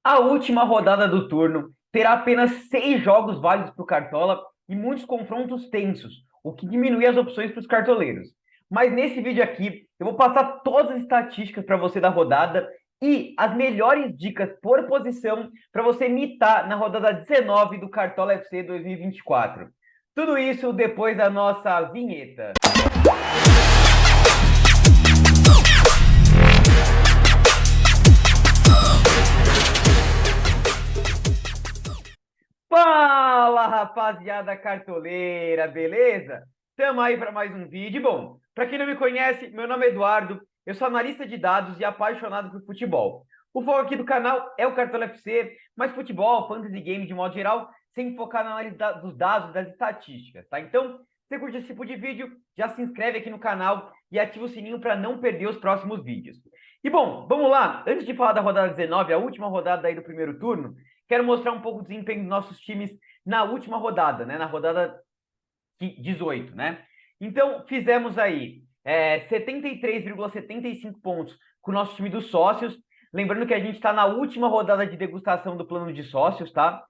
A última rodada do turno terá apenas 6 jogos válidos para o Cartola e muitos confrontos tensos, o que diminui as opções para os cartoleiros. Mas nesse vídeo aqui, eu vou passar todas as estatísticas para você da rodada e as melhores dicas por posição para você mitar na rodada 19 do Cartola FC 2024. Tudo isso depois da nossa vinheta. Fala, rapaziada cartoleira, beleza? Tamo aí para mais um vídeo. Bom, para quem não me conhece, meu nome é Eduardo, eu sou analista de dados e apaixonado por futebol. O foco aqui do canal é o Cartola FC, mas futebol, fantasy game de modo geral, sem focar na análise dos dados, das estatísticas, tá? Então, se você curte esse tipo de vídeo, já se inscreve aqui no canal e ativa o sininho para não perder os próximos vídeos. E bom, vamos lá. Antes de falar da rodada 19, a última rodada aí do primeiro turno, quero mostrar um pouco do desempenho dos nossos times na última rodada, né? Na rodada 18, né? Então, fizemos aí 73,75 pontos com o nosso time dos sócios. Lembrando que a gente está na última rodada de degustação do plano de sócios, tá?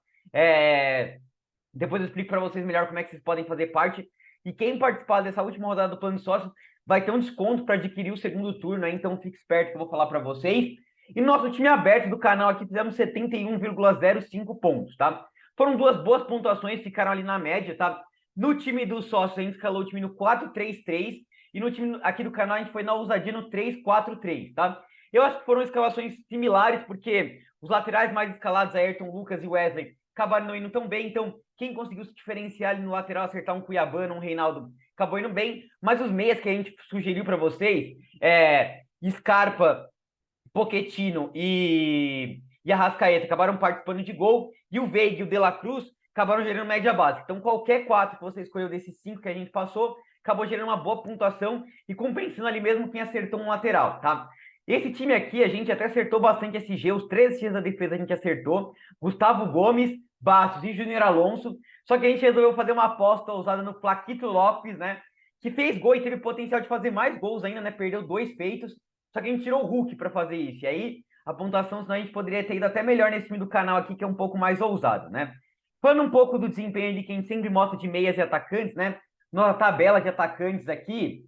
Depois eu explico para vocês melhor como é que vocês podem fazer parte. E quem participar dessa última rodada do plano de sócios vai ter um desconto para adquirir o segundo turno, né? Então fique esperto que eu vou falar para vocês. E no nosso time aberto do canal aqui fizemos 71,05 pontos, tá? Foram duas boas pontuações, ficaram ali na média, tá? No time dos sócios a gente escalou o time no 4-3-3 e no time aqui do canal a gente foi na ousadia no 3-4-3, tá? Eu acho que foram escalações similares, porque os laterais mais escalados, Ayrton, Lucas e Wesley, acabaram não indo tão bem, então quem conseguiu se diferenciar ali no lateral, acertar um Cuiabano, um Reinaldo, acabou indo bem, mas os meias que a gente sugeriu para vocês, Scarpa, Pochettino e Arrascaeta acabaram participando de gol, e o Veiga e o De La Cruz acabaram gerando média básica. Então, qualquer quatro que você escolheu desses 5 que a gente passou, acabou gerando uma boa pontuação e compensando ali mesmo quem acertou um lateral, tá? Esse time aqui, a gente até acertou bastante SG, os 3 times da defesa a gente acertou, Gustavo Gomes, Bastos e Júnior Alonso, só que a gente resolveu fazer uma aposta ousada no Flaquito Lopes, né, que fez gol e teve potencial de fazer mais gols ainda, né, perdeu 2 feitos, só que a gente tirou o Hulk para fazer isso, e aí a pontuação, senão a gente poderia ter ido até melhor nesse time do canal aqui, que é um pouco mais ousado, né. Falando um pouco do desempenho de quem sempre mostra de meias e atacantes, né, na tabela de atacantes aqui,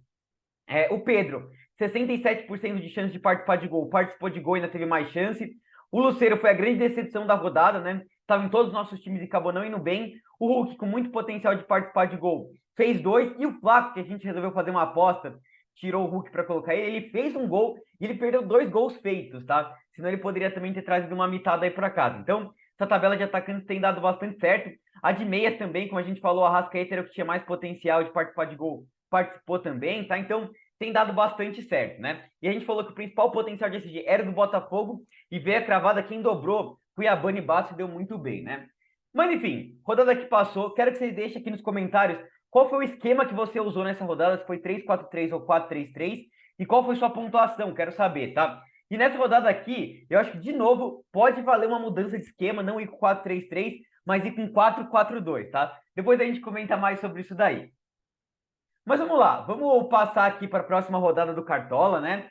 o Pedro, 67% de chance de participar de gol, participou de gol e ainda teve mais chance. O Lucero foi a grande decepção da rodada, né? Estava em todos os nossos times e acabou não indo bem. O Hulk, com muito potencial de participar de gol, fez 2. E o Flaco, que a gente resolveu fazer uma aposta, tirou o Hulk para colocar ele, ele fez um gol e ele perdeu 2 gols feitos, tá? Senão ele poderia também ter trazido uma mitada aí para casa. Então, essa tabela de atacantes tem dado bastante certo. A de meias também, como a gente falou, a Arrascaeta era o que tinha mais potencial de participar de gol, participou também, tá? Então, tem dado bastante certo, né? E a gente falou que o principal potencial de SG era do Botafogo e veio a cravada quem dobrou, Cuiabano e Bastos deu muito bem, né? Mas enfim, rodada que passou, quero que vocês deixem aqui nos comentários qual foi o esquema que você usou nessa rodada, se foi 3-4-3 ou 4-3-3, e qual foi sua pontuação, quero saber, tá? E nessa rodada aqui, eu acho que, de novo, pode valer uma mudança de esquema, não ir com 4-3-3, mas ir com 4-4-2, tá? Depois a gente comenta mais sobre isso daí. Mas vamos lá, vamos passar aqui para a próxima rodada do Cartola, né?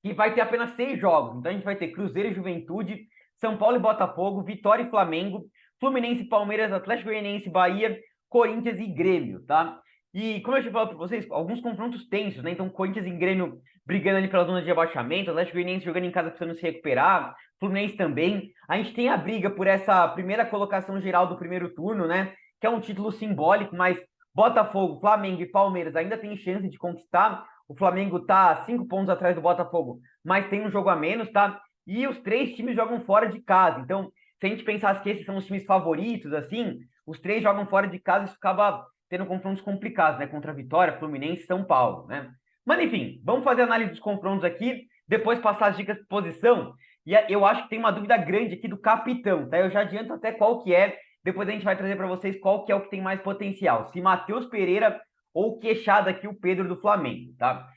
Que vai ter apenas 6 jogos. Então a gente vai ter Cruzeiro e Juventude, São Paulo e Botafogo, Vitória e Flamengo, Fluminense e Palmeiras, Atlético Goianiense e Bahia, Corinthians e Grêmio, tá? E como eu já falei para vocês, alguns confrontos tensos, né? Então Corinthians e Grêmio brigando ali pela zona de abaixamento, Atlético Goianiense jogando em casa precisando se recuperar, Fluminense também. A gente tem a briga por essa primeira colocação geral do primeiro turno, né? Que é um título simbólico, mas Botafogo, Flamengo e Palmeiras ainda tem chance de conquistar. O Flamengo está 5 pontos atrás do Botafogo, mas tem um jogo a menos, tá? E os 3 times jogam fora de casa. Então, se a gente pensasse que esses são os times favoritos, assim, os 3 jogam fora de casa, isso acaba tendo confrontos complicados, né? Contra a Vitória, Fluminense e São Paulo, né? Mas enfim, vamos fazer a análise dos confrontos aqui, depois passar as dicas de posição. E eu acho que tem uma dúvida grande aqui do capitão, tá? Eu já adianto até qual que é, depois a gente vai trazer para vocês qual que é o que tem mais potencial. Se Matheus Pereira ou queixado aqui, o Pedro do Flamengo, tá?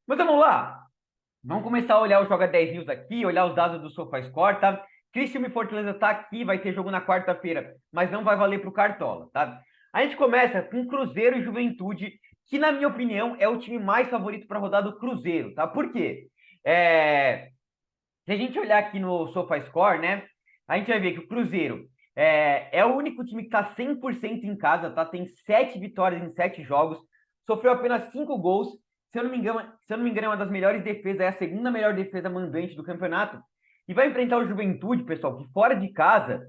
Mas vamos lá. Vamos começar a olhar o Joga 10 News aqui, olhar os dados do SofaScore, tá? Criciúma e Fortaleza tá aqui, vai ter jogo na quarta-feira, mas não vai valer pro Cartola, tá? A gente começa com Cruzeiro e Juventude, que na minha opinião é o time mais favorito para rodar do Cruzeiro, tá? Por quê? Se a gente olhar aqui no SofaScore, né, a gente vai ver que o Cruzeiro é o único time que está 100% em casa, tá? Tem 7 vitórias em 7 jogos, sofreu apenas 5 gols. Se eu não me engano, é uma das melhores defesas, é a segunda melhor defesa mandante do campeonato. E vai enfrentar o Juventude, pessoal, que fora de casa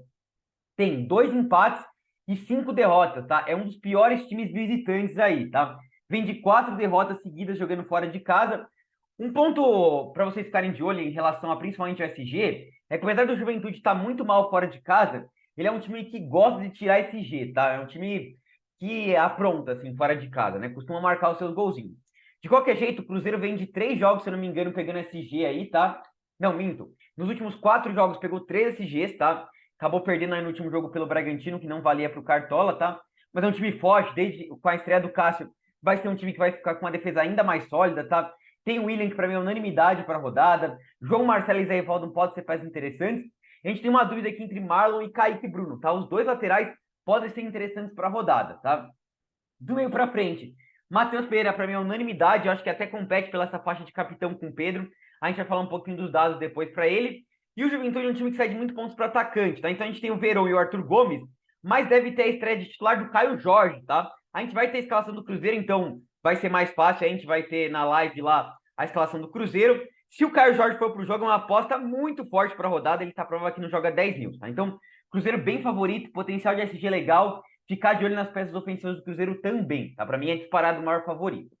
tem 2 empates e 5 derrotas, tá? É um dos piores times visitantes aí, tá? Vem de 4 derrotas seguidas jogando fora de casa. Um ponto para vocês ficarem de olho em relação a principalmente o SG é que apesar do Juventude estar muito mal fora de casa, ele é um time que gosta de tirar SG, tá? É um time que apronta, assim, fora de casa, né? Costuma marcar os seus golzinhos. De qualquer jeito, o Cruzeiro vem de 3 jogos, se eu não me engano, pegando SG aí, tá? Não, minto. Nos últimos 4 jogos pegou 3 SGs, tá? Acabou perdendo aí no último jogo pelo Bragantino, que não valia para o Cartola, tá? Mas é um time forte, desde com a estreia do Cássio, vai ser um time que vai ficar com uma defesa ainda mais sólida, tá? Tem o William, que para mim é unanimidade para a rodada. João Marcelo e Zé Rivaldo podem ser peças interessantes. A gente tem uma dúvida aqui entre Marlon e Kaique Bruno, tá? Os dois laterais podem ser interessantes para a rodada, tá? Do meio para frente, Matheus Pereira, para mim, é unanimidade. Eu acho que até compete pela essa faixa de capitão com o Pedro. A gente vai falar um pouquinho dos dados depois para ele. E o Juventude é um time que cede muito pontos para atacante, tá? Então a gente tem o Verón e o Arthur Gomes, mas deve ter a estreia de titular do Caio Jorge, tá? A gente vai ter a escalação do Cruzeiro, então vai ser mais fácil. A gente vai ter na live lá a escalação do Cruzeiro. Se o Caio Jorge for pro jogo, é uma aposta muito forte para a rodada. Ele tá prova que não joga 10 mil, tá? Então, Cruzeiro bem favorito, potencial de SG legal. Ficar de olho nas peças ofensivas do Cruzeiro também, tá? Para mim é disparado o maior favorito.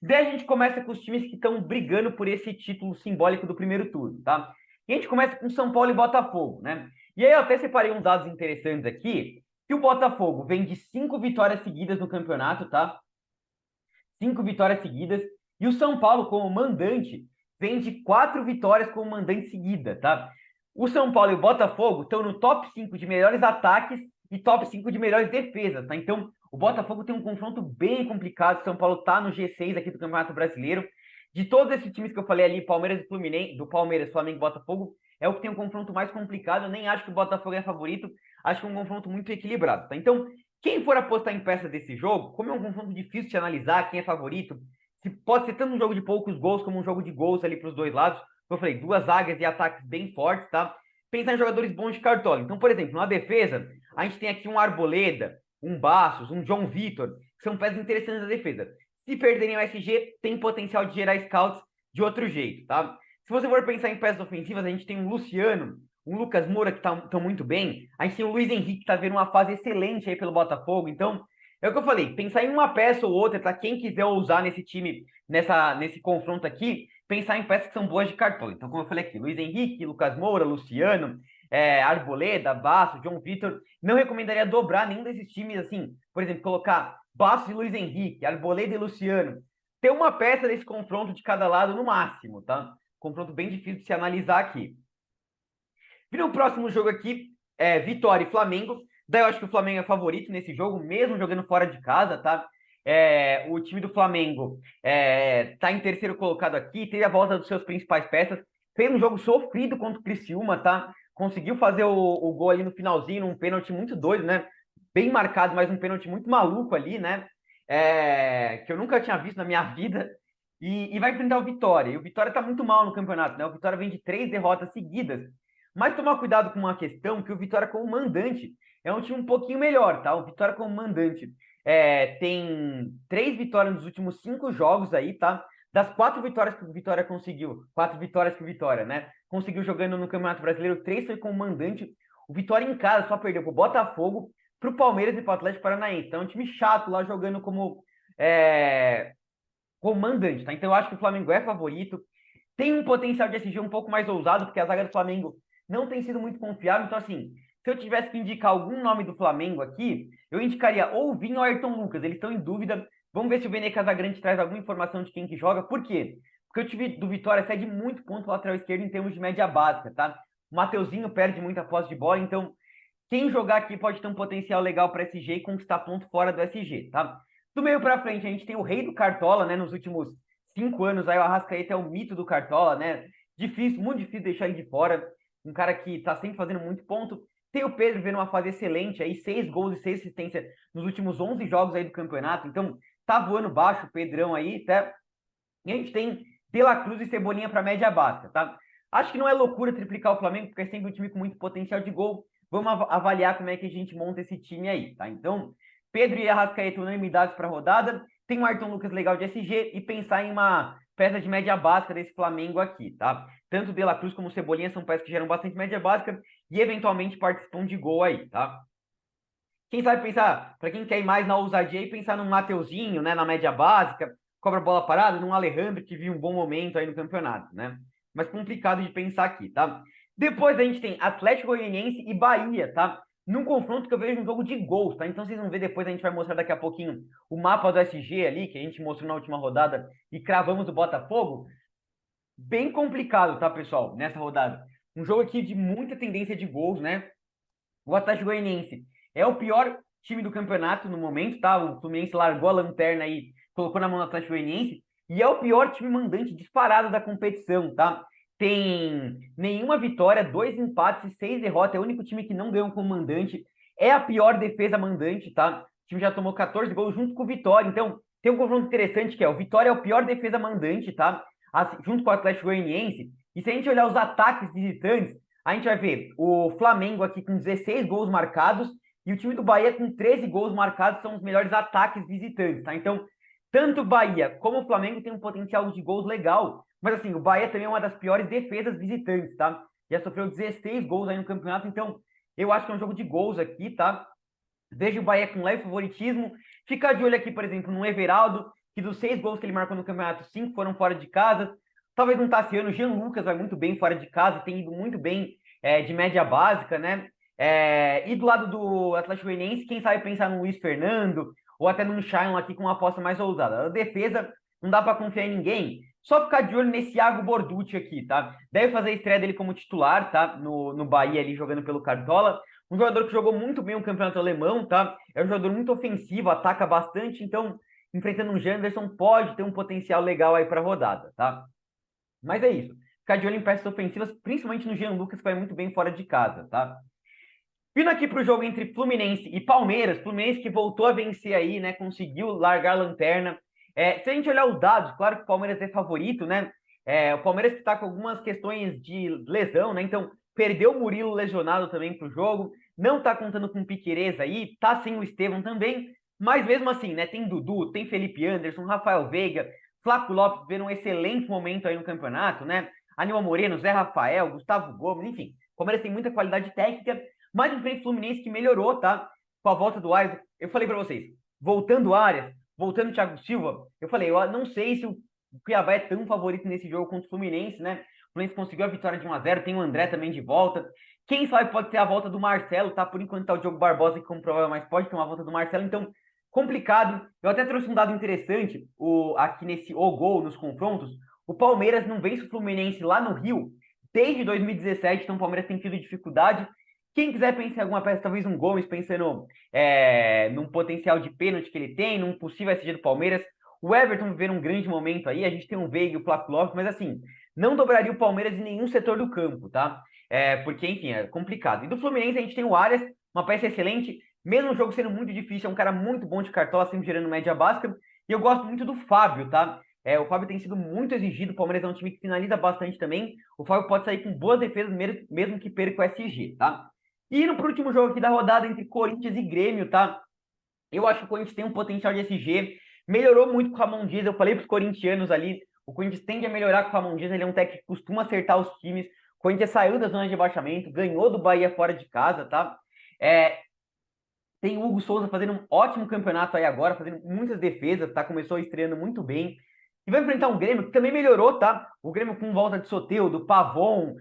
Daí a gente começa com os times que estão brigando por esse título simbólico do primeiro turno, tá? E a gente começa com São Paulo e Botafogo, né? E aí eu até separei uns dados interessantes aqui, que o Botafogo vem de 5 vitórias seguidas no campeonato, tá? 5 vitórias seguidas. E o São Paulo, como mandante, vem de 4 vitórias como mandante seguida, tá? O São Paulo e o Botafogo estão no top 5 de melhores ataques e top 5 de melhores defesas, tá? Então, o Botafogo tem um confronto bem complicado. O São Paulo tá no G6 aqui do Campeonato Brasileiro. De todos esses times que eu falei ali, Palmeiras e Fluminense, do Palmeiras, Flamengo e Botafogo, é o que tem um confronto mais complicado. Eu nem acho que o Botafogo é favorito. Acho que é um confronto muito equilibrado, tá? Então, quem for apostar em peças desse jogo, como é um confronto difícil de analisar, quem é favorito, se pode ser tanto um jogo de poucos gols como um jogo de gols ali para os dois lados. Como eu falei, duas zagas e ataques bem fortes, tá? Pensar em jogadores bons de cartola. Então, por exemplo, na defesa, a gente tem aqui um Arboleda, um Bastos, um João Vitor, que são peças interessantes da defesa. Se perderem o SG, tem potencial de gerar scouts de outro jeito, tá? Se você for pensar em peças ofensivas, a gente tem um Luciano, um Lucas Moura que estão muito bem. A gente tem o Luiz Henrique que está vendo uma fase excelente aí pelo Botafogo. Então, é o que eu falei, pensar em uma peça ou outra, para quem quiser usar nesse time, nesse confronto aqui, pensar em peças que são boas de cartão. Então, como eu falei aqui, Luiz Henrique, Lucas Moura, Luciano, Arboleda, Basso, João Vitor. Não recomendaria dobrar nenhum desses times, assim, por exemplo, colocar Basso e Luiz Henrique, Arboleda e Luciano. Ter uma peça desse confronto de cada lado no máximo, tá? Confronto bem difícil de se analisar aqui. Vira o próximo jogo aqui, Vitória e Flamengo. Daí eu acho que o Flamengo é favorito nesse jogo, mesmo jogando fora de casa, tá? O time do Flamengo tá em terceiro colocado aqui, teve a volta dos seus principais peças, fez um jogo sofrido contra o Criciúma, tá? Conseguiu fazer o gol ali no finalzinho, num pênalti muito doido, né? Bem marcado, mas um pênalti muito maluco ali, né? Que eu nunca tinha visto na minha vida. E vai enfrentar o Vitória. E o Vitória tá muito mal no campeonato, né? O Vitória vem de 3 derrotas seguidas. Mas tomar cuidado com uma questão, que o Vitória como mandante é um time um pouquinho melhor, tá? O Vitória como mandante tem 3 vitórias nos últimos 5 jogos aí, tá? Das 4 vitórias que o Vitória conseguiu, 4 vitórias que o Vitória, né? Conseguiu jogando no Campeonato Brasileiro, 3 foi como mandante. O Vitória em casa só perdeu pro Botafogo, pro Palmeiras e pro Atlético Paranaense. Então é um time chato lá jogando como mandante, tá? Então eu acho que o Flamengo é favorito. Tem um potencial de SG um pouco mais ousado, porque a zaga do Flamengo não tem sido muito confiável. Então, assim, se eu tivesse que indicar algum nome do Flamengo aqui, eu indicaria ou o Vinho ou o Ayrton Lucas. Eles estão em dúvida. Vamos ver se o Vene Casagrande traz alguma informação de quem que joga. Por quê? Porque o time do Vitória cede muito ponto lateral esquerdo em termos de média básica, tá? O Mateuzinho perde muita posse de bola, então quem jogar aqui pode ter um potencial legal para SG e conquistar ponto fora do SG, tá? Do meio para frente, a gente tem o rei do Cartola, né? Nos últimos 5 anos, aí o Arrascaeta é o mito do Cartola, né? Difícil, muito difícil deixar ele de fora. Um cara que tá sempre fazendo muito ponto. Tem o Pedro vendo uma fase excelente aí, 6 gols e 6 assistências nos últimos 11 jogos aí do campeonato. Então, tá voando baixo o Pedrão aí, tá? E a gente tem De La Cruz e Cebolinha para média básica, tá? Acho que não é loucura triplicar o Flamengo, porque é sempre um time com muito potencial de gol. Vamos avaliar como é que a gente monta esse time aí, tá? Então, Pedro e Arrascaeta unanimidades para a rodada. Tem um Ayrton Lucas legal de SG e pensar em uma peça de média básica desse Flamengo aqui, tá? Tanto De La Cruz como Cebolinha são peças que geram bastante média básica e eventualmente participam de gol aí, tá? Quem sabe pensar, para quem quer ir mais na ousadia e pensar num Mateuzinho, né, na média básica, cobra bola parada, num Alejandro que viu um bom momento aí no campeonato, né? Mas complicado de pensar aqui, tá? Depois a gente tem Atlético Goianiense e Bahia, tá? Num confronto que eu vejo um jogo de gols, tá? Então vocês vão ver depois, a gente vai mostrar daqui a pouquinho o mapa do SG ali, que a gente mostrou na última rodada e cravamos o Botafogo. Bem complicado, tá, pessoal, nessa rodada. Um jogo aqui de muita tendência de gols, né? O Atlético Goianiense é o pior time do campeonato no momento, tá? O Fluminense largou a lanterna aí, colocou na mão do Atlético Goianiense, e é o pior time mandante disparado da competição, tá? Tem nenhuma vitória, 2 empates e 6 derrotas, é o único time que não ganhou como mandante, é a pior defesa mandante, tá? O time já tomou 14 gols junto com o Vitória, então tem um confronto interessante que é o Vitória é o pior defesa mandante, tá? Junto com o Atlético Goianiense, e se a gente olhar os ataques visitantes, a gente vai ver o Flamengo aqui com 16 gols marcados e o time do Bahia com 13 gols marcados, são os melhores ataques visitantes, tá? Então, tanto o Bahia como o Flamengo tem um potencial de gols legal, mas assim, o Bahia também é uma das piores defesas visitantes, tá? Já sofreu 16 gols aí no campeonato, então eu acho que é um jogo de gols aqui, tá? Vejo o Bahia com leve favoritismo. Fica de olho aqui, por exemplo, no Everaldo, que dos 6 gols que ele marcou no campeonato, 5 foram fora de casa. Talvez um Tassiano, Jean Lucas vai muito bem fora de casa, tem ido muito bem de média básica, né? E do lado do Atlético Goianiense, quem sabe pensar no Luiz Fernando, ou até no Shailon aqui com uma aposta mais ousada. A defesa, não dá para confiar em ninguém. Só ficar de olho nesse Iago Borducci aqui, tá? Deve fazer a estreia dele como titular, tá? No Bahia ali, jogando pelo Cartola. Um jogador que jogou muito bem o campeonato alemão, tá? É um jogador muito ofensivo, ataca bastante, então, enfrentando um Janderson, pode ter um potencial legal aí para a rodada, tá? Mas é isso. Ficar de olho em peças ofensivas, principalmente no Jean Lucas, que vai muito bem fora de casa, tá? Vindo aqui para o jogo entre Fluminense e Palmeiras, Fluminense que voltou a vencer aí, né? Conseguiu largar a lanterna. Se a gente olhar os dados, claro que o Palmeiras é favorito, né? O Palmeiras que está com algumas questões de lesão, né? Então, perdeu o Murilo lesionado também para o jogo. Não está contando com o Piquerez aí, tá sem o Estevão também. Mas mesmo assim, né? Tem Dudu, tem Felipe Anderson, Rafael Veiga, Flávio Lopes vendo um excelente momento aí no campeonato, né? Aníbal Moreno, Zé Rafael, Gustavo Gomes, enfim. O Palmeiras tem muita qualidade técnica, mas em frente ao Fluminense que melhorou, tá? Com a volta do Arias. Eu falei para vocês, voltando o Arias, voltando o Thiago Silva, eu falei, eu não sei se o Cuiabá é tão favorito nesse jogo contra o Fluminense, né? O Fluminense conseguiu a vitória de 1-0, tem o André também de volta. Quem sabe pode ter a volta do Marcelo, tá? Por enquanto tá o Diogo Barbosa que como provável, mas pode ter uma volta do Marcelo, então complicado. Eu até trouxe um dado interessante aqui nesse gol nos confrontos. O Palmeiras não vence o Fluminense lá no Rio desde 2017, então o Palmeiras tem tido dificuldade. Quem quiser pensar em alguma peça, talvez um Gomes, pensando num potencial de pênalti que ele tem, num possível SG do Palmeiras. O Everton vivendo um grande momento aí, a gente tem o Veiga e o Flávio Lopes, mas assim, não dobraria o Palmeiras em nenhum setor do campo, tá? Porque, enfim, é complicado. E do Fluminense a gente tem o Arias, uma peça excelente, mesmo o jogo sendo muito difícil, é um cara muito bom de cartola, sempre gerando média básica. E eu gosto muito do Fábio, tá? O Fábio tem sido muito exigido, o Palmeiras é um time que finaliza bastante também. O Fábio pode sair com boas defesas, mesmo que perca o SG, tá? E indo pro último jogo aqui da rodada entre Corinthians e Grêmio, tá? Eu acho que o Corinthians tem um potencial de SG, melhorou muito com o Ramon Dias, eu falei pros corintianos ali, o Corinthians tende a melhorar com o Ramon Dias, ele é um técnico que costuma acertar os times, o Corinthians saiu da zona de rebaixamento, ganhou do Bahia fora de casa, tá? Tem o Hugo Souza fazendo um ótimo campeonato aí agora, fazendo muitas defesas, tá? Começou estreando muito bem. E vai enfrentar um Grêmio que também melhorou, tá? O Grêmio com volta de Soteldo, Pavon,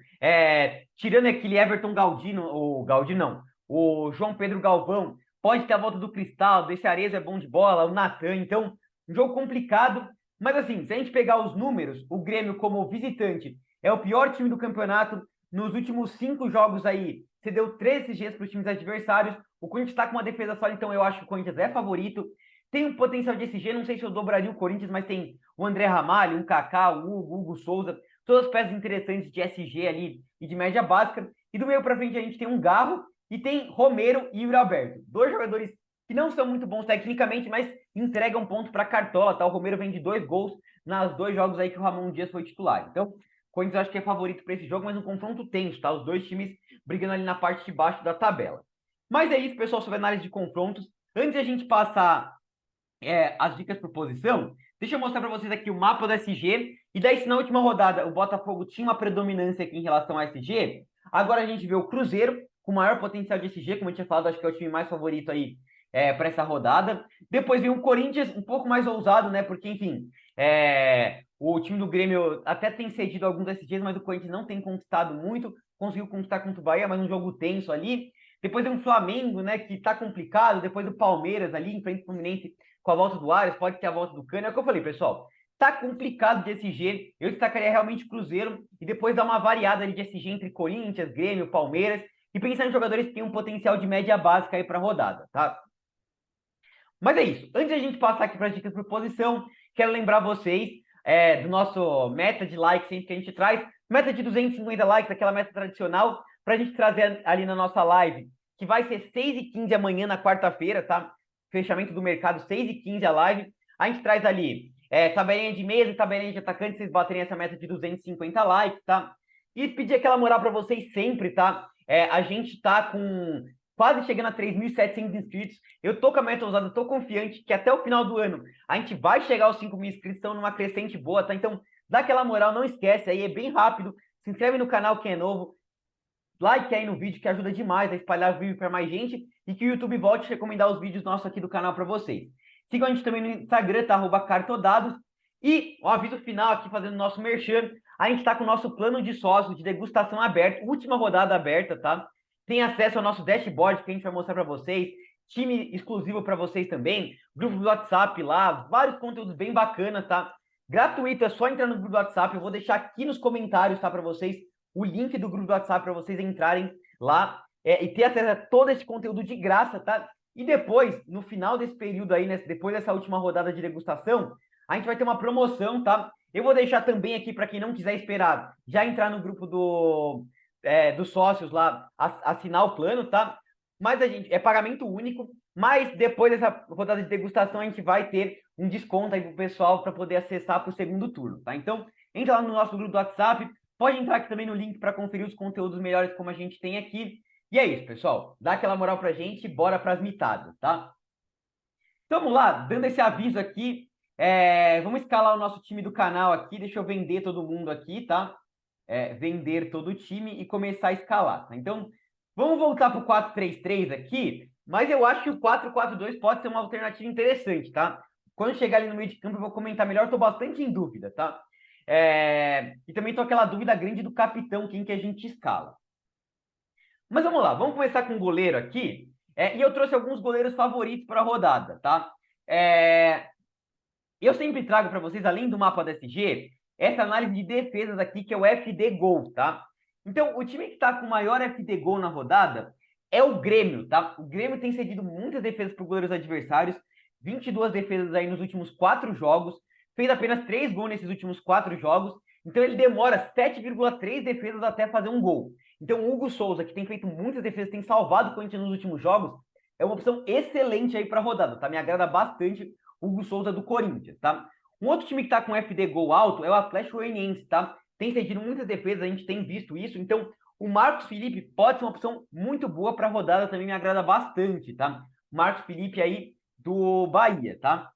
tirando aquele Everton Galdino, o Galdino não, o João Pedro Galvão, pode ter a volta do Cristal, desse Arezzo é bom de bola, o Natan, então, um jogo complicado, mas assim, se a gente pegar os números, o Grêmio como visitante é o pior time do campeonato, nos últimos 5 jogos aí, cedeu 13 Gs para os times adversários, o Corinthians está com uma defesa sólida, então eu acho que o Corinthians é favorito, tem um potencial de SG, não sei se eu dobraria o Corinthians, mas tem o André Ramalho, o Kaká, o Hugo Souza, todas as peças interessantes de SG ali e de média básica. E do meio para frente a gente tem um Garro e tem Romero e Yuri Alberto. 2 jogadores que não são muito bons tecnicamente, mas entregam ponto para Cartola, tá? O Romero vem de 2 gols nos 2 jogos aí que o Ramon Dias foi titular. Então, Corinthians eu acho que é favorito para esse jogo, mas um confronto tenso, tá? Os dois times brigando ali na parte de baixo da tabela. Mas é isso, pessoal, sobre análise de confrontos. Antes de a gente passar as dicas por posição, deixa eu mostrar para vocês aqui o mapa do SG. E daí, se na última rodada o Botafogo tinha uma predominância aqui em relação ao SG, agora a gente vê o Cruzeiro com maior potencial de SG, como eu tinha falado, acho que é o time mais favorito aí para essa rodada. Depois vem o Corinthians, um pouco mais ousado, né? Porque, enfim, o time do Grêmio até tem cedido alguns SGs, mas o Corinthians não tem conquistado muito. Conseguiu conquistar contra o Bahia, mas um jogo tenso ali. Depois vem o Flamengo, né? Que tá complicado. Depois o Palmeiras ali, em frente ao Fluminense, com a volta do Arias, pode ter a volta do Cano. É o que eu falei, pessoal. Tá complicado de SG. Eu destacaria realmente Cruzeiro e depois dar uma variada ali de SG entre Corinthians, Grêmio, Palmeiras e pensar em jogadores que têm um potencial de média básica aí para a rodada, tá? Mas é isso. Antes de a gente passar aqui para as dicas por posição, quero lembrar vocês do nosso meta de likes sempre que a gente traz. Meta de 250 likes, aquela meta tradicional, para a gente trazer ali na nossa live, que vai ser 6h15 amanhã na quarta-feira, tá? Fechamento do mercado, 6h15 a live. A gente traz ali tabelinha de mesa e tabelinha de atacante, vocês baterem essa meta de 250 likes, tá? E pedir aquela moral para vocês sempre, tá? A gente tá com quase chegando a 3.700 inscritos. Eu tô com a meta ousada, tô confiante que até o final do ano a gente vai chegar aos 5.000 inscritos, estão numa crescente boa, tá? Então, dá aquela moral, não esquece aí, é bem rápido. Se inscreve no canal quem é novo, like aí no vídeo que ajuda demais a espalhar o vídeo para mais gente e que o YouTube volte a recomendar os vídeos nossos aqui do canal para vocês. Sigam a gente também no Instagram, tá? @cartodados. E um aviso final aqui fazendo nosso merchan. A gente está com o nosso plano de sócio de degustação aberto, última rodada aberta, tá? Tem acesso ao nosso dashboard que a gente vai mostrar para vocês, time exclusivo para vocês também, grupo do WhatsApp lá, vários conteúdos bem bacanas, tá? Gratuito, é só entrar no grupo do WhatsApp, eu vou deixar aqui nos comentários, tá, para vocês, o link do grupo do WhatsApp para vocês entrarem lá e ter acesso a todo esse conteúdo de graça, tá? E depois, no final desse período aí, né, depois dessa última rodada de degustação, a gente vai ter uma promoção, tá? Eu vou deixar também aqui para quem não quiser esperar, já entrar no grupo dos sócios lá, assinar o plano, tá? Mas a gente é pagamento único, mas depois dessa rodada de degustação a gente vai ter um desconto aí pro pessoal para poder acessar para o segundo turno, tá? Então, entra lá no nosso grupo do WhatsApp, pode entrar aqui também no link para conferir os conteúdos melhores como a gente tem aqui. E é isso, pessoal. Dá aquela moral pra gente e bora pras mitadas, tá? Então vamos lá, dando esse aviso aqui, vamos escalar o nosso time do canal aqui. Deixa eu vender todo mundo aqui, tá? Vender todo o time e começar a escalar, tá? Então, vamos voltar pro 4-3-3 aqui, mas eu acho que o 4-4-2 pode ser uma alternativa interessante, tá? Quando chegar ali no meio de campo eu vou comentar melhor, tô bastante em dúvida, tá? E também tô aquela dúvida grande do capitão, quem que a gente escala. Mas vamos lá, vamos começar com o goleiro aqui. E eu trouxe alguns goleiros favoritos para a rodada, tá? Eu sempre trago para vocês, além do mapa da SG, essa análise de defesas aqui, que é o FD Gol, tá? Então, o time que está com o maior FD Gol na rodada é o Grêmio, tá? O Grêmio tem cedido muitas defesas para os goleiros adversários, 22 defesas aí nos últimos 4 jogos, fez apenas 3 gols nesses últimos 4 jogos, então ele demora 7,3 defesas até fazer um gol. Então, o Hugo Souza, que tem feito muitas defesas, tem salvado o Corinthians nos últimos jogos, é uma opção excelente aí para a rodada, tá? Me agrada bastante o Hugo Souza do Corinthians, tá? Um outro time que tá com FD gol alto é o Atlético Goianiense, tá? Tem cedido muitas defesas, a gente tem visto isso, então o Marcos Felipe pode ser uma opção muito boa para a rodada, também me agrada bastante, tá? Marcos Felipe aí do Bahia, tá?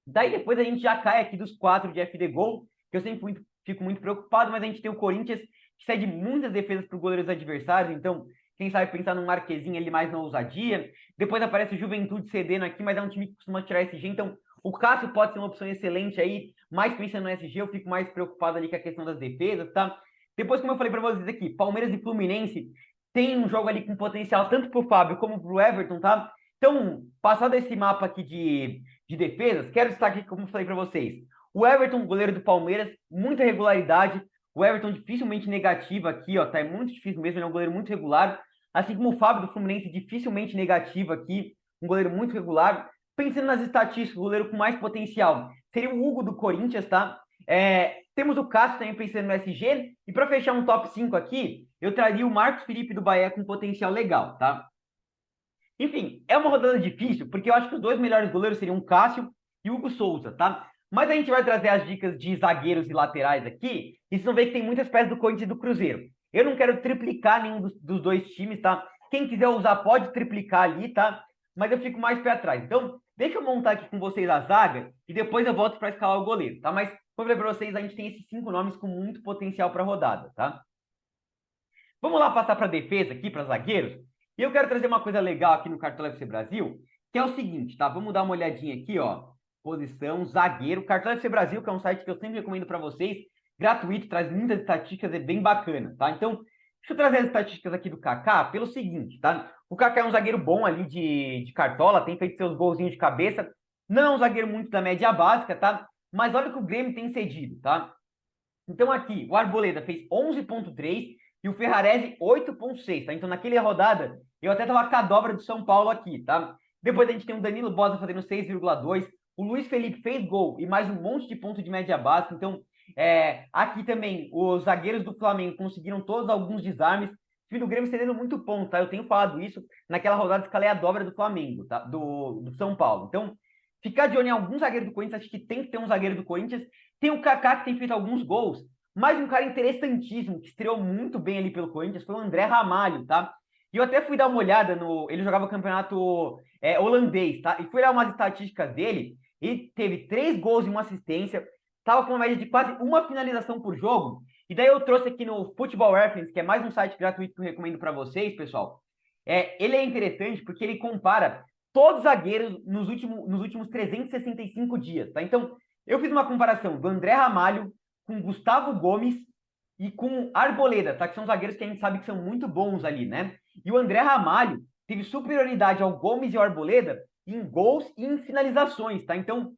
Daí depois a gente já cai aqui dos 4 de FD gol, que eu sempre fico muito preocupado, mas a gente tem o Corinthians, que cede muitas defesas para os goleiros adversários, então quem sabe pensar num Marquezinho ali mais na ousadia. Depois aparece o Juventude cedendo aqui, mas é um time que costuma tirar SG, então o Cássio pode ser uma opção excelente aí, mas pensando no SG, eu fico mais preocupado ali com a questão das defesas, tá? Depois, como eu falei para vocês aqui, Palmeiras e Fluminense tem um jogo ali com potencial tanto para o Fábio como para o Everton, tá? Então, passado esse mapa aqui de defesas, quero destacar aqui, como eu falei para vocês, o Everton, goleiro do Palmeiras, muita regularidade, o Everton dificilmente negativo aqui, ó, tá? É muito difícil mesmo, ele é um goleiro muito regular, assim como o Fábio do Fluminense, dificilmente negativo aqui, um goleiro muito regular. Pensando nas estatísticas, o goleiro com mais potencial seria o Hugo do Corinthians, tá? Temos o Cássio também pensando no SG, e para fechar um top 5 aqui, eu traria o Marcos Felipe do Bahia com potencial legal, tá? Enfim, é uma rodada difícil, porque eu acho que os dois melhores goleiros seriam o Cássio e o Hugo Souza, tá? Mas a gente vai trazer as dicas de zagueiros e laterais aqui, e vocês vão ver que tem muitas peças do Corinthians e do Cruzeiro. Eu não quero triplicar nenhum dos dois times, tá? Quem quiser usar pode triplicar ali, tá? Mas eu fico mais pé atrás. Então, deixa eu montar aqui com vocês a zaga e depois eu volto para escalar o goleiro, tá? Mas, como eu falei para vocês, a gente tem esses 5 nomes com muito potencial para rodada, tá? Vamos lá passar para a defesa aqui, para zagueiros. E eu quero trazer uma coisa legal aqui no Cartola FC Brasil, que é o seguinte, tá? Vamos dar uma olhadinha aqui, ó. Posição, zagueiro. Cartola FC Brasil, que é um site que eu sempre recomendo para vocês. Gratuito, traz muitas estatísticas, é bem bacana, tá? Então, deixa eu trazer as estatísticas aqui do Kaká pelo seguinte, tá? O Kaká é um zagueiro bom ali de Cartola, tem feito seus golzinhos de cabeça. Não é um zagueiro muito da média básica, tá? Mas olha o que o Grêmio tem cedido, tá? Então aqui, o Arboleda fez 11,3 e o Ferrarese 8,6, tá? Então naquela rodada, eu até tava com a dobra do São Paulo aqui, tá? Depois a gente tem o Danilo Bosa fazendo 6,2, o Luiz Felipe fez gol e mais um monte de ponto de média básica. Então, aqui também, os zagueiros do Flamengo conseguiram todos alguns desarmes. O time do Grêmio cedendo muito ponto, tá? Eu tenho falado isso. Naquela rodada, escalei a dobra do Flamengo, tá? Do São Paulo. Então, ficar de olho em algum zagueiro do Corinthians, acho que tem que ter um zagueiro do Corinthians. Tem o Kaká, que tem feito alguns gols, mas um cara interessantíssimo, que estreou muito bem ali pelo Corinthians, foi o André Ramalho, tá? E eu até fui dar uma olhada no... Ele jogava campeonato holandês, tá? E fui dar umas estatísticas dele, ele teve 3 gols e uma assistência, tava com uma média de quase uma finalização por jogo, e daí eu trouxe aqui no Football Reference, que é mais um site gratuito que eu recomendo para vocês, pessoal. Ele é interessante porque ele compara todos os zagueiros nos últimos 365 dias, tá? Então, eu fiz uma comparação do André Ramalho com Gustavo Gomes e com Arboleda, tá? Que são zagueiros que a gente sabe que são muito bons ali, né? E o André Ramalho teve superioridade ao Gomes e ao Arboleda em gols e em finalizações, tá? Então,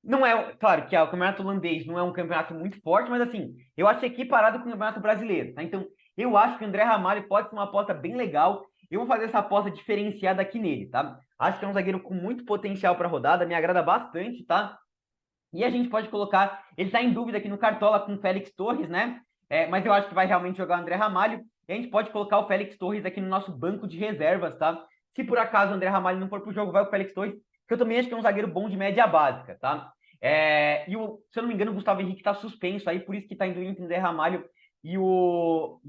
não é, claro que o campeonato holandês não é um campeonato muito forte, mas assim, eu acho equiparado com o campeonato brasileiro, tá? Então, eu acho que o André Ramalho pode ser uma aposta bem legal. Eu vou fazer essa aposta diferenciada aqui nele, tá? Acho que é um zagueiro com muito potencial para rodada, me agrada bastante, tá? E a gente pode colocar, ele está em dúvida aqui no Cartola com o Félix Torres, né? Mas eu acho que vai realmente jogar o André Ramalho. E a gente pode colocar o Félix Torres aqui no nosso banco de reservas, tá? Se por acaso o André Ramalho não for pro jogo, vai o Félix Torres, que eu também acho que é um zagueiro bom de média básica, tá? Se eu não me engano, o Gustavo Henrique tá suspenso aí, por isso que tá indo entre o André Ramalho e o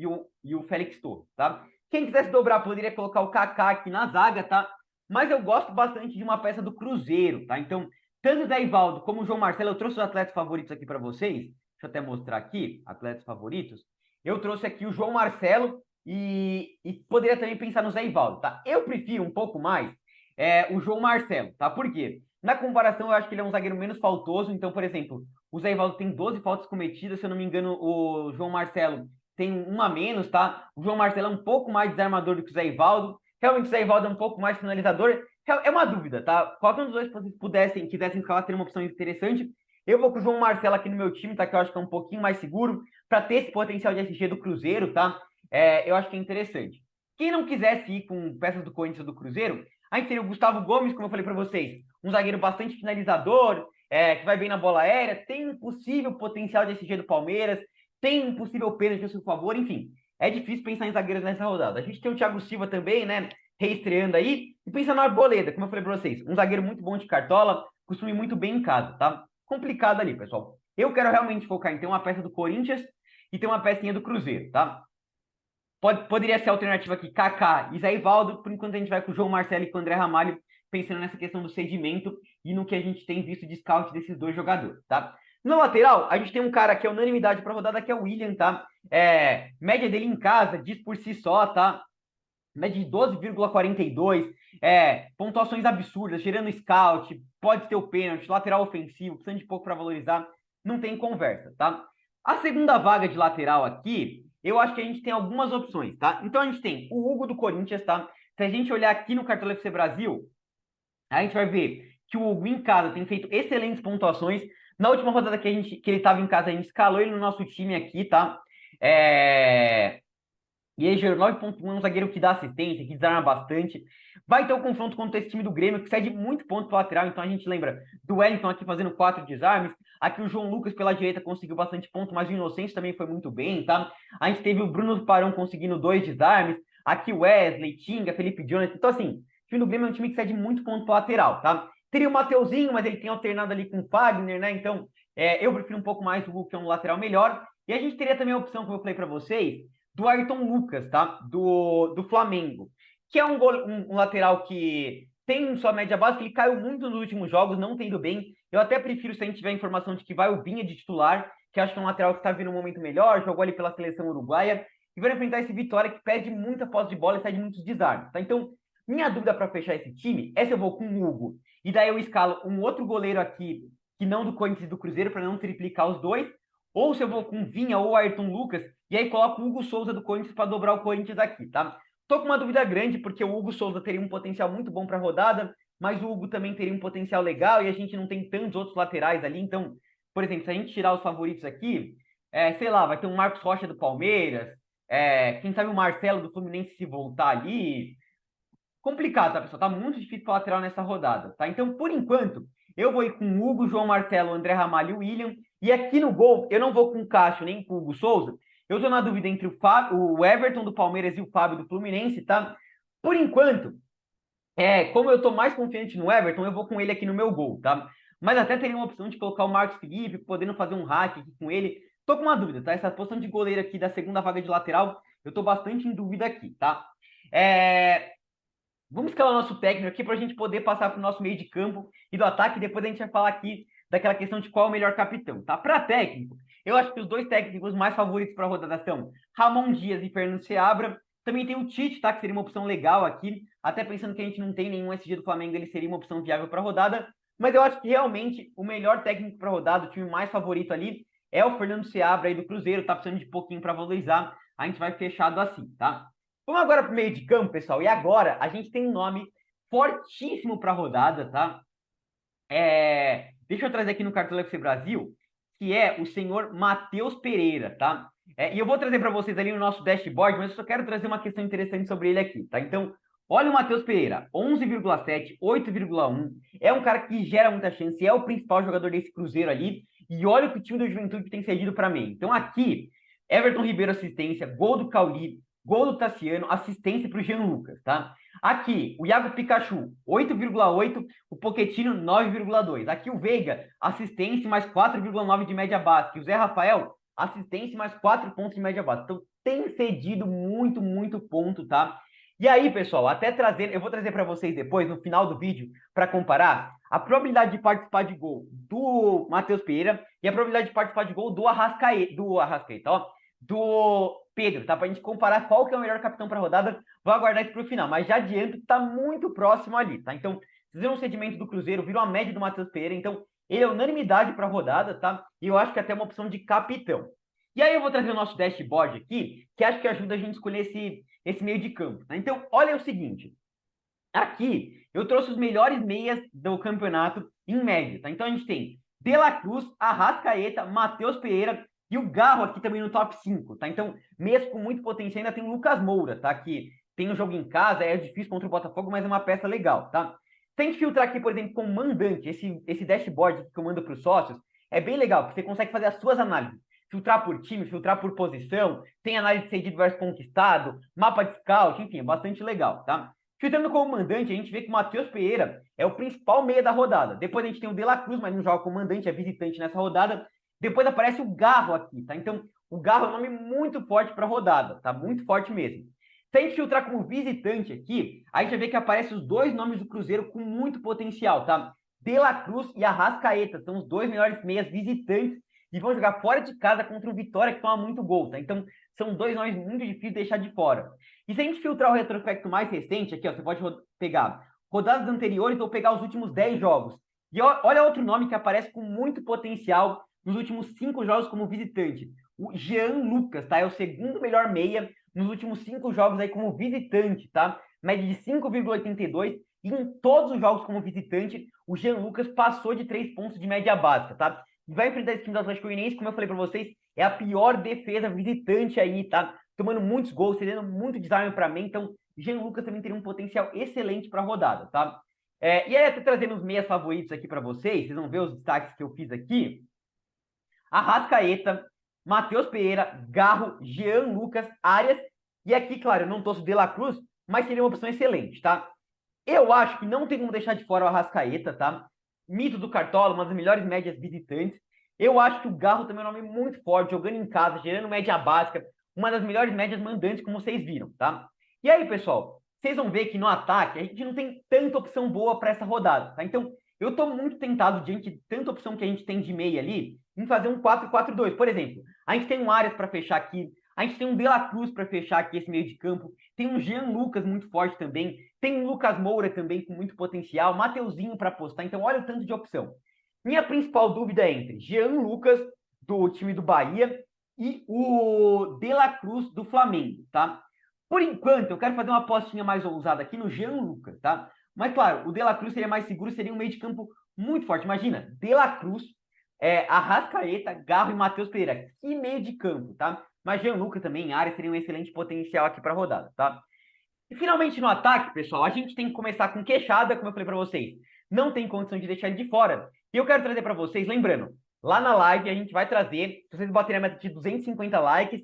Félix Torres, tá? Quem quisesse dobrar, poderia colocar o Kaká aqui na zaga, tá? Mas eu gosto bastante de uma peça do Cruzeiro, tá? Então, tanto o Zé Ivaldo como o João Marcelo, eu trouxe os atletas favoritos aqui para vocês. Deixa eu até mostrar aqui, atletas favoritos. Eu trouxe aqui o João Marcelo e poderia também pensar no Zé Ivaldo, tá? Eu prefiro um pouco mais o João Marcelo, tá? Por quê? Na comparação, eu acho que ele é um zagueiro menos faltoso. Então, por exemplo, o Zé Ivaldo tem 12 faltas cometidas. Se eu não me engano, o João Marcelo tem uma a menos, tá? O João Marcelo é um pouco mais desarmador do que o Zé Ivaldo. Realmente o Zé Ivaldo é um pouco mais finalizador. É uma dúvida, tá? Qualquer um dos dois, se vocês quisessem escalar, teria uma opção interessante. Eu vou com o João Marcelo aqui no meu time, tá? Que eu acho que é um pouquinho mais seguro, para ter esse potencial de SG do Cruzeiro, tá? Eu acho que é interessante. Quem não quisesse ir com peças do Corinthians ou do Cruzeiro, a gente teria o Gustavo Gomes, como eu falei para vocês, um zagueiro bastante finalizador, que vai bem na bola aérea, tem um possível potencial de SG do Palmeiras, tem um possível pênalti a seu favor, enfim. É difícil pensar em zagueiros nessa rodada. A gente tem o Thiago Silva também, né? Reestreando aí. E pensa no Arboleda, como eu falei para vocês. Um zagueiro muito bom de cartola, costuma ir muito bem em casa, tá? Complicado ali, pessoal. Eu quero realmente focar em ter uma peça do Corinthians e ter uma pecinha do Cruzeiro, tá? Poderia ser a alternativa aqui, Kaká e Zé Ivaldo. Por enquanto a gente vai com o João Marcelo e com o André Ramalho, pensando nessa questão do cedimento e no que a gente tem visto de scout desses dois jogadores, tá? No lateral, a gente tem um cara que é unanimidade para rodada, que é o William, tá? Média dele em casa, diz por si só, tá? Média de 12,42, pontuações absurdas, gerando scout, pode ter o pênalti, lateral ofensivo, precisando de pouco para valorizar, não tem conversa, tá? A segunda vaga de lateral aqui, eu acho que a gente tem algumas opções, tá? Então a gente tem o Hugo do Corinthians, tá? Se a gente olhar aqui no Cartola FC Brasil, a gente vai ver que o Hugo em casa tem feito excelentes pontuações. Na última rodada que ele estava em casa, a gente escalou ele no nosso time aqui, tá? E ele gerou 9,1, um zagueiro que dá assistência, que desarma bastante. Vai ter o confronto contra esse time do Grêmio, que cede muito ponto para lateral. Então a gente lembra do Wellington aqui fazendo 4 desarmes. Aqui o João Lucas pela direita conseguiu bastante ponto, mas o Inocêncio também foi muito bem, tá? A gente teve o Bruno Parão conseguindo 2 desarmes. Aqui o Wesley, Tinga, Felipe Jonathan. Então assim, o time do Grêmio é um time que cede muito ponto para lateral, tá? Teria o Mateuzinho, mas ele tem alternado ali com o Fagner, né? Então, eu prefiro um pouco mais o Hugo, que é um lateral melhor. E a gente teria também a opção, como eu falei para vocês, do Ayrton Lucas, tá? Do Flamengo, que é um lateral que tem sua média básica, ele caiu muito nos últimos jogos, não tendo bem. Eu até prefiro, se a gente tiver informação de que vai o Vinha de titular, que acho que é um lateral que está vindo um momento melhor, jogou ali pela seleção uruguaia, e vai enfrentar esse Vitória que perde muita posse de bola e sai de muitos desarmes, tá? Então, minha dúvida para fechar esse time é se eu vou com o Hugo, e daí eu escalo um outro goleiro aqui, que não do Corinthians e do Cruzeiro, para não triplicar os dois, ou se eu vou com o Vinha ou o Ayrton Lucas, e aí coloco o Hugo Souza do Corinthians para dobrar o Corinthians aqui, tá? Tô com uma dúvida grande, porque o Hugo Souza teria um potencial muito bom para a rodada, mas o Hugo também teria um potencial legal, e a gente não tem tantos outros laterais ali, então, por exemplo, se a gente tirar os favoritos aqui, sei lá, vai ter um Marcos Rocha do Palmeiras, quem sabe o Marcelo do Fluminense se voltar ali. Complicado, tá, pessoal? Tá muito difícil para lateral nessa rodada, tá? Então, por enquanto, eu vou ir com o Hugo, João Marcelo, André Ramalho e o William. E aqui no gol, eu não vou com o Cássio nem com o Hugo Souza. Eu tô na dúvida entre o Everton do Palmeiras e o Fábio do Fluminense, tá? Por enquanto, como eu tô mais confiante no Everton, eu vou com ele aqui no meu gol, tá? Mas até teria uma opção de colocar o Marcos Felipe, podendo fazer um hack aqui com ele. Tô com uma dúvida, tá? Essa posição de goleiro aqui da segunda vaga de lateral, eu tô bastante em dúvida aqui, tá? Vamos escalar o nosso técnico aqui para a gente poder passar para o nosso meio de campo e do ataque. Depois a gente vai falar aqui daquela questão de qual é o melhor capitão, tá? Para técnico, eu acho que os dois técnicos mais favoritos para a rodada são Ramon Dias e Fernando Seabra. Também tem o Tite, tá? Que seria uma opção legal aqui. Até pensando que a gente não tem nenhum SG do Flamengo, ele seria uma opção viável para a rodada. Mas eu acho que realmente o melhor técnico para a rodada, o time mais favorito ali, é o Fernando Seabra aí do Cruzeiro. Tá precisando de pouquinho para valorizar. A gente vai fechado assim, tá? Vamos agora para o meio de campo, pessoal. E agora a gente tem um nome fortíssimo para a rodada, tá? Deixa eu trazer aqui no Cartola FC Brasil, que é o senhor Matheus Pereira, tá? E eu vou trazer para vocês ali no nosso dashboard, mas eu só quero trazer uma questão interessante sobre ele aqui, tá? Então, olha o Matheus Pereira, 11,7, 8,1. É um cara que gera muita chance, é o principal jogador desse Cruzeiro ali. E olha o que o time do Juventude tem cedido para mim. Então, aqui, Everton Ribeiro assistência, gol do Cauli, gol do Tassiano, assistência para o Jean Lucas, tá? Aqui, o Iago Pikachu, 8,8, o Pochettino, 9,2. Aqui o Veiga, assistência mais 4,9 de média básica. E o Zé Rafael, assistência mais 4 pontos de média básica. Então, tem cedido muito, muito ponto, tá? E aí, pessoal, até trazer, eu vou trazer para vocês depois, no final do vídeo, para comparar a probabilidade de participar de gol do Matheus Pereira e a probabilidade de participar de gol do Arrascaeta, ó, do Pedro, tá? Pra gente comparar qual que é o melhor capitão para a rodada. Vou aguardar isso pro final, mas já adianto que tá muito próximo ali, tá? Então, vocês viram o cedimento do Cruzeiro, viram a média do Matheus Pereira, então ele é unanimidade para a rodada, tá? E eu acho que até uma opção de capitão. E aí eu vou trazer o nosso dashboard aqui, que acho que ajuda a gente a escolher esse meio de campo, tá? Então, olha o seguinte. Aqui, eu trouxe os melhores meias do campeonato em média, tá? Então a gente tem De La Cruz, Arrascaeta, Matheus Pereira e o Garro aqui também no top 5, tá? Então, meias com muito potencial, ainda tem o Lucas Moura, tá? Que tem um jogo em casa, é difícil contra o Botafogo, mas é uma peça legal, tá? Se a gente filtrar aqui, por exemplo, com mandante, esse dashboard que eu mando para os sócios, é bem legal, porque você consegue fazer as suas análises. Filtrar por time, filtrar por posição, tem análise de cedido versus conquistado, mapa de scout, enfim, é bastante legal, tá? Filtrando como mandante, a gente vê que o Matheus Pereira é o principal meia da rodada. Depois a gente tem o De La Cruz, mas não joga como mandante, é visitante nessa rodada. Depois aparece o Garro aqui, tá? Então, o Garro é um nome muito forte para a rodada, tá? Muito forte mesmo. Se a gente filtrar como visitante aqui, a gente vai ver que aparecem os dois nomes do Cruzeiro com muito potencial, tá? De La Cruz e Arrascaeta são os dois melhores meias visitantes e vão jogar fora de casa contra o Vitória, que toma muito gol, tá? Então, são dois nomes muito difíceis de deixar de fora. E se a gente filtrar o retrospecto mais recente, aqui, ó, você pode pegar rodadas anteriores ou pegar os últimos 10 jogos. E olha outro nome que aparece com muito potencial nos últimos 5 jogos como visitante. O Jean Lucas, tá? É o segundo melhor meia nos últimos 5 jogos aí como visitante, tá? Média de 5,82. E em todos os jogos como visitante, o Jean Lucas passou de 3 pontos de média básica, tá? E vai enfrentar esse time do Atlético Goianiense, como eu falei para vocês, é a pior defesa visitante aí, tá? Tomando muitos gols, cedendo muito desarme para mim. Então, Jean Lucas também teria um potencial excelente para a rodada, tá? E aí, até trazendo os meias favoritos aqui para vocês vão ver os destaques que eu fiz aqui. Arrascaeta, Matheus Pereira, Garro, Jean Lucas, Arias. E aqui, claro, eu não torço De La Cruz, mas seria uma opção excelente, tá? Eu acho que não tem como deixar de fora o Arrascaeta, tá? Mito do Cartola, uma das melhores médias visitantes. Eu acho que o Garro também é um nome muito forte, jogando em casa, gerando média básica, uma das melhores médias mandantes, como vocês viram, tá? E aí, pessoal, vocês vão ver que no ataque a gente não tem tanta opção boa para essa rodada, tá? Então, eu tô muito tentado, diante de tanta opção que a gente tem de meia ali, em fazer um 4-4-2. Por exemplo, a gente tem um Arias para fechar aqui, a gente tem um De La Cruz para fechar aqui esse meio de campo, tem um Jean Lucas muito forte também, tem um Lucas Moura também com muito potencial, Mateuzinho para apostar. Então, olha o tanto de opção. Minha principal dúvida é entre Jean Lucas, do time do Bahia, e o De La Cruz, do Flamengo, tá? Por enquanto, eu quero fazer uma apostinha mais ousada aqui no Jean Lucas, tá? Mas, claro, o De La Cruz seria mais seguro, seria um meio de campo muito forte. Imagina, De La Cruz, Arrascaeta, Garro e Matheus Pereira. Que meio de campo, tá? Mas Jean Lucas também em área seria um excelente potencial aqui para a rodada, tá? E finalmente no ataque, pessoal, a gente tem que começar com Queixada, como eu falei para vocês. Não tem condição de deixar ele de fora. E eu quero trazer para vocês, lembrando, lá na live a gente vai trazer, se vocês baterem a meta de 250 likes,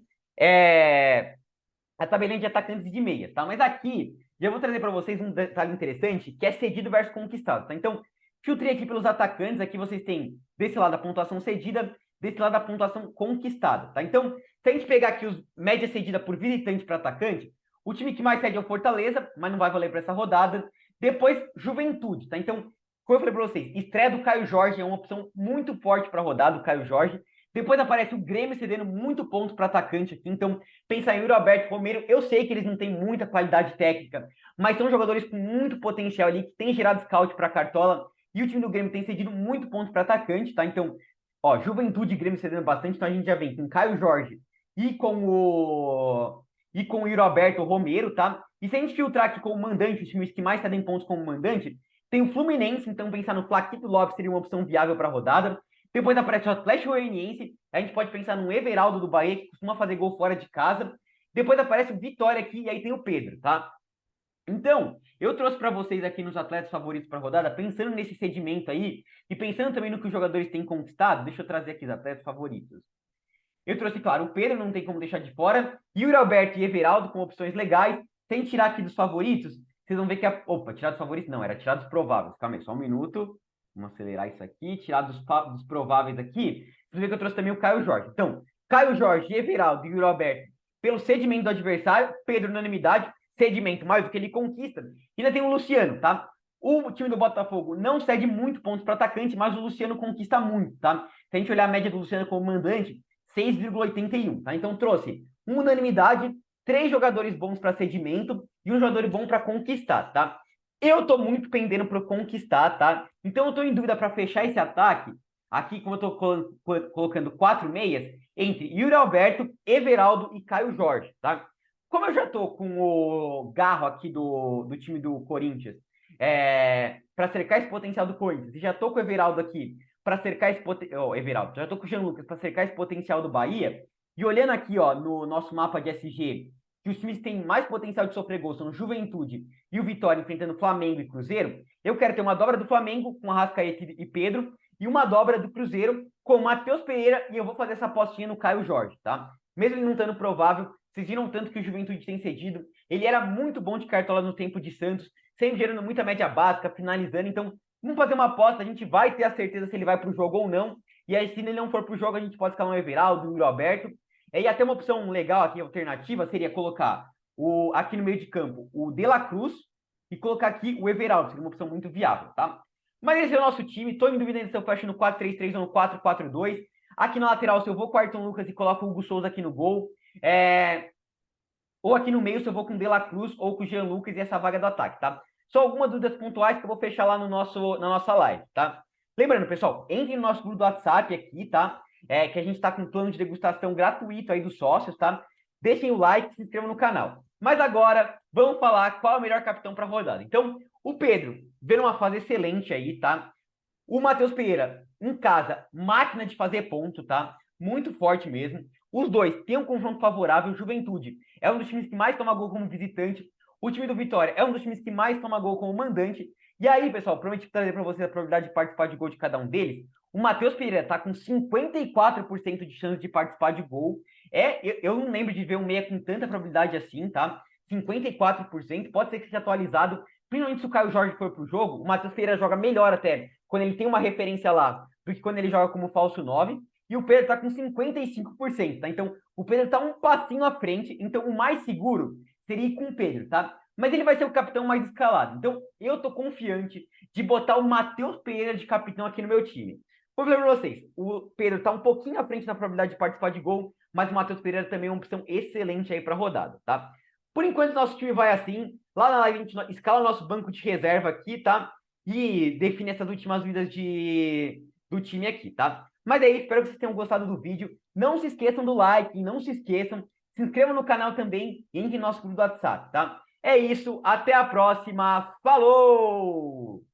a tabelinha de atacantes e de meias, tá? Mas aqui, já vou trazer para vocês um detalhe interessante, que é cedido versus conquistado, tá? Então, filtrei aqui pelos atacantes, aqui vocês têm desse lado a pontuação cedida, desse lado a pontuação conquistada, tá? Então, se a gente pegar aqui os média cedida por visitante para atacante, o time que mais cede é o Fortaleza, mas não vai valer para essa rodada. Depois, Juventude, tá? Então, como eu falei para vocês, estreia do Caio Jorge é uma opção muito forte para a rodada, o Caio Jorge. Depois aparece o Grêmio cedendo muito pontos para atacante aqui. Então, pensar em Yuri Alberto, Romero, eu sei que eles não têm muita qualidade técnica, mas são jogadores com muito potencial ali, que têm gerado scout para Cartola. E o time do Grêmio tem cedido muito pontos para atacante, tá? Então, ó, Juventude e Grêmio cedendo bastante, então a gente já vem com Caio Jorge e com o Yuri Alberto Romero, tá? E se a gente filtrar aqui como mandante, os times que mais cedem pontos como mandante, tem o Fluminense, então pensar no Flaquito Lopes seria uma opção viável para a rodada. Depois aparece o Atlético Goianiense, a gente pode pensar no Everaldo do Bahia, que costuma fazer gol fora de casa. Depois aparece o Vitória aqui, e aí tem o Pedro, tá? Então, eu trouxe para vocês aqui nos atletas favoritos para a rodada, pensando nesse sedimento aí, e pensando também no que os jogadores têm conquistado, deixa eu trazer aqui os atletas favoritos. Eu trouxe, claro, o Pedro, não tem como deixar de fora, Yuri Alberto e Everaldo com opções legais. Sem tirar aqui dos favoritos, vocês vão ver que Opa, tirar dos favoritos não, era tirar dos prováveis. Calma aí, só um minuto. Vamos acelerar isso aqui, tirar dos prováveis aqui. Vocês vão ver que eu trouxe também o Caio Jorge. Então, Caio Jorge, Everaldo e Yuri Alberto, pelo sedimento do adversário, Pedro unanimidade, sedimento mais do que ele conquista. E ainda tem o Luciano, tá? O time do Botafogo não cede muito pontos para atacante, mas o Luciano conquista muito, tá? Se a gente olhar a média do Luciano como mandante, 6,81, tá? Então trouxe uma unanimidade, 3 jogadores bons para sedimento e um jogador bom para conquistar, tá? Eu tô muito pendendo para conquistar, tá? Então eu tô em dúvida para fechar esse ataque, aqui como eu tô colocando 4 meias, entre Yuri Alberto, Everaldo e Caio Jorge, tá? Como eu já tô com o Garro aqui do time do Corinthians, para cercar esse potencial do Corinthians, e já tô com o Everaldo aqui para cercar esse potencial. Everaldo, já tô com o Jean Lucas para cercar esse potencial do Bahia. E olhando aqui, ó, no nosso mapa de SG, que os times têm mais potencial de sofrer gol são o Juventude e o Vitória enfrentando Flamengo e Cruzeiro. Eu quero ter uma dobra do Flamengo com Arrascaeta e Pedro e uma dobra do Cruzeiro com Matheus Pereira, e eu vou fazer essa apostinha no Caio Jorge, tá? Mesmo ele não estando provável, vocês viram tanto que o Juventude tem cedido. Ele era muito bom de cartola no tempo de Santos, sempre gerando muita média básica, finalizando. Então, vamos fazer uma aposta, a gente vai ter a certeza se ele vai para o jogo ou não. E aí, se ele não for para o jogo, a gente pode escalar um Everaldo, um Yuri Alberto. E até uma opção legal aqui, alternativa, seria colocar aqui no meio de campo o De La Cruz e colocar aqui o Everaldo, seria uma opção muito viável, tá? Mas esse é o nosso time, estou em dúvida se eu fecho no 4-3-3 ou no 4-4-2. Aqui na lateral, se eu vou com o Ayrton Lucas e coloco o Hugo Souza aqui no gol. Ou aqui no meio, se eu vou com o De La Cruz ou com o Jean Lucas e essa vaga do ataque, tá? Só algumas dúvidas pontuais que eu vou fechar lá na nossa live, tá? Lembrando, pessoal, entre no nosso grupo do WhatsApp aqui, tá? Que a gente está com um plano de degustação gratuito aí dos sócios, tá? Deixem o like e se inscrevam no canal. Mas agora, vamos falar qual é o melhor capitão para a rodada. Então, o Pedro, vendo uma fase excelente aí, tá? O Matheus Pereira, em casa, máquina de fazer ponto, tá? Muito forte mesmo. Os dois têm um confronto favorável. Juventude é um dos times que mais toma gol como visitante. O time do Vitória é um dos times que mais toma gol como mandante. E aí, pessoal, prometi trazer para vocês a probabilidade de participar de gol de cada um deles. O Matheus Pereira está com 54% de chance de participar de gol. Eu não lembro de ver um meia com tanta probabilidade assim, tá? 54%, pode ser que seja atualizado, principalmente se o Caio Jorge for pro jogo, o Matheus Pereira joga melhor até quando ele tem uma referência lá do que quando ele joga como falso 9. E o Pedro tá com 55%, tá? Então, o Pedro tá um passinho à frente. Então, o mais seguro seria ir com o Pedro, tá? Mas ele vai ser o capitão mais escalado. Então, eu tô confiante de botar o Matheus Pereira de capitão aqui no meu time. Vou falar para vocês, o Pedro tá um pouquinho à frente na probabilidade de participar de gol, mas o Matheus Pereira também é uma opção excelente aí para rodada, tá? Por enquanto, nosso time vai assim. Lá na live a gente escala nosso banco de reserva aqui, tá? E define essas últimas vidas do time aqui, tá? Mas é isso, espero que vocês tenham gostado do vídeo. Não se esqueçam do like, não se esqueçam. Se inscrevam no canal também e entre no nosso grupo do WhatsApp, tá? É isso, até a próxima. Falou!